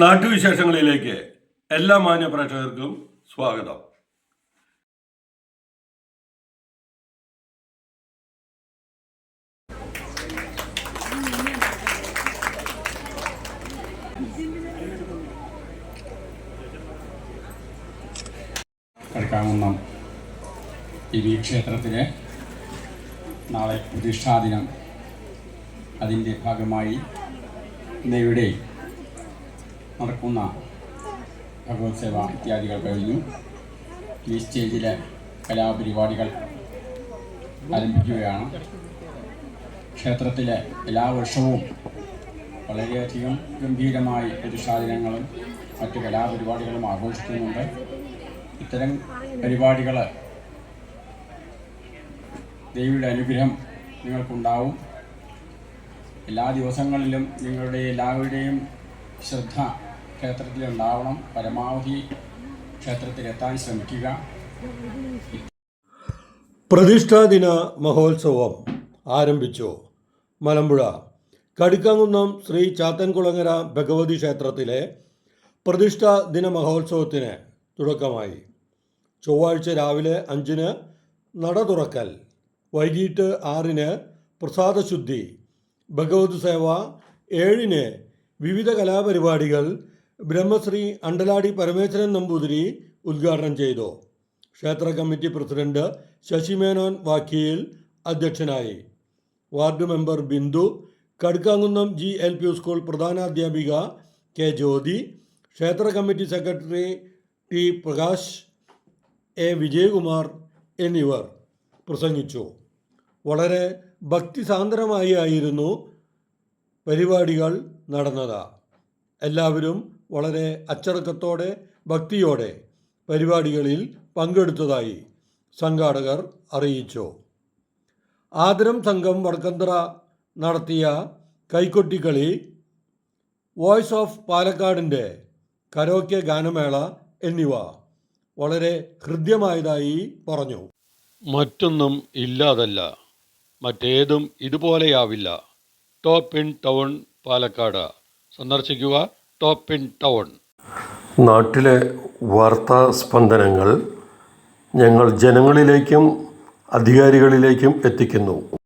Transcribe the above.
നാട്ടുവിശേഷങ്ങളിലേക്ക് എല്ലാ മാന്യ പ്രേക്ഷകർക്കും സ്വാഗതം. കടക്കാങ്കുന്നം ദേവീ ക്ഷേത്രത്തിലെ നാളെ പ്രതിഷ്ഠാദിനം. അതിൻ്റെ ഭാഗമായി ഇന്നിവിടെ നടക്കുന്ന ഭഗവത് സേവ ഇത്യാദികൾ കഴിഞ്ഞു. ഈ സ്റ്റേജിലെ കലാപരിപാടികൾ ആരംഭിക്കുകയാണ്. ക്ഷേത്രത്തിലെ എല്ലാ വർഷവും വളരെയധികം ഗംഭീരമായി പ്രതിഷ്ഠാദിനങ്ങളും മറ്റ് കലാപരിപാടികളും ആഘോഷിക്കുന്നുണ്ട്. ഇത്തരം പരിപാടികൾ ദേവിയുടെ അനുഗ്രഹം നിങ്ങൾക്കുണ്ടാവും. എല്ലാ ദിവസങ്ങളിലും നിങ്ങളുടെ എല്ലാവരുടെയും ശ്രദ്ധ ക്ഷേത്രത്തിലുണ്ടാവണം. പരമാവധി ക്ഷേത്രത്തിലെത്താൻ ശ്രമിക്കുക. പ്രതിഷ്ഠാദിന മഹോത്സവം ആരംഭിച്ചു. മലമ്പുഴ കടുക്കാങ്കുന്നം ശ്രീ ചാത്തൻകുളങ്ങര ഭഗവതി ക്ഷേത്രത്തിലെ പ്രതിഷ്ഠാ ദിന മഹോത്സവത്തിന് തുടക്കമായി. ചൊവ്വാഴ്ച രാവിലെ 5-ന് നട തുറക്കൽ, വൈകിട്ട് 6-ന് പ്രസാദശുദ്ധി, ഭഗവത് സേവ, 7-ന് വിവിധ കലാപരിപാടികൾ ബ്രഹ്മശ്രീ അണ്ടലാടി പരമേശ്വരൻ നമ്പൂതിരി ഉദ്ഘാടനം ചെയ്തു. ക്ഷേത്ര കമ്മിറ്റി പ്രസിഡന്റ് ശശിമേനോൻ വാക്കിയിൽ അധ്യക്ഷനായി. Ward member Bindu, Kadukkankunnam GLP school പ്രധാനാധ്യാപിക കെ ജ്യോതി, ക്ഷേത്ര committee secretary T Prakash, A Vijayakumar എന്നിവർ പ്രസംഗിച്ചു. വളരെ ഭക്തിസാന്ദ്രമായി ആയിരുന്നു പരിപാടികൾ നടന്നത്. എല്ലാവരും വളരെ അച്ചടക്കത്തോടെ ഭക്തിയോടെ പരിപാടികളിൽ പങ്കെടുത്തതായി സംഘാടകർ അറിയിച്ചു. ആദരം സംഘം വടക്കന്തറ നടത്തിയ കൈകൊട്ടിക്കളി, വോയിസ് ഓഫ് പാലക്കാടിൻ്റെ കരോക്കെ ഗാനമേള എന്നിവ വളരെ ഹൃദ്യമായതായി പറഞ്ഞു. മറ്റൊന്നും ഇല്ലാതല്ല, മറ്റേതും ഇതുപോലെയാവില്ല. ടോപ്പ് ഇൻ ടൗൺ പാലക്കാട് സന്ദർശിക്കുക. Top in town. നാട്ടിലെ വാർത്താ സ്പന്ദനങ്ങൾ ഞങ്ങൾ ജനങ്ങളിലേക്കും അധികാരികളിലേക്കും എത്തിക്കുന്നു.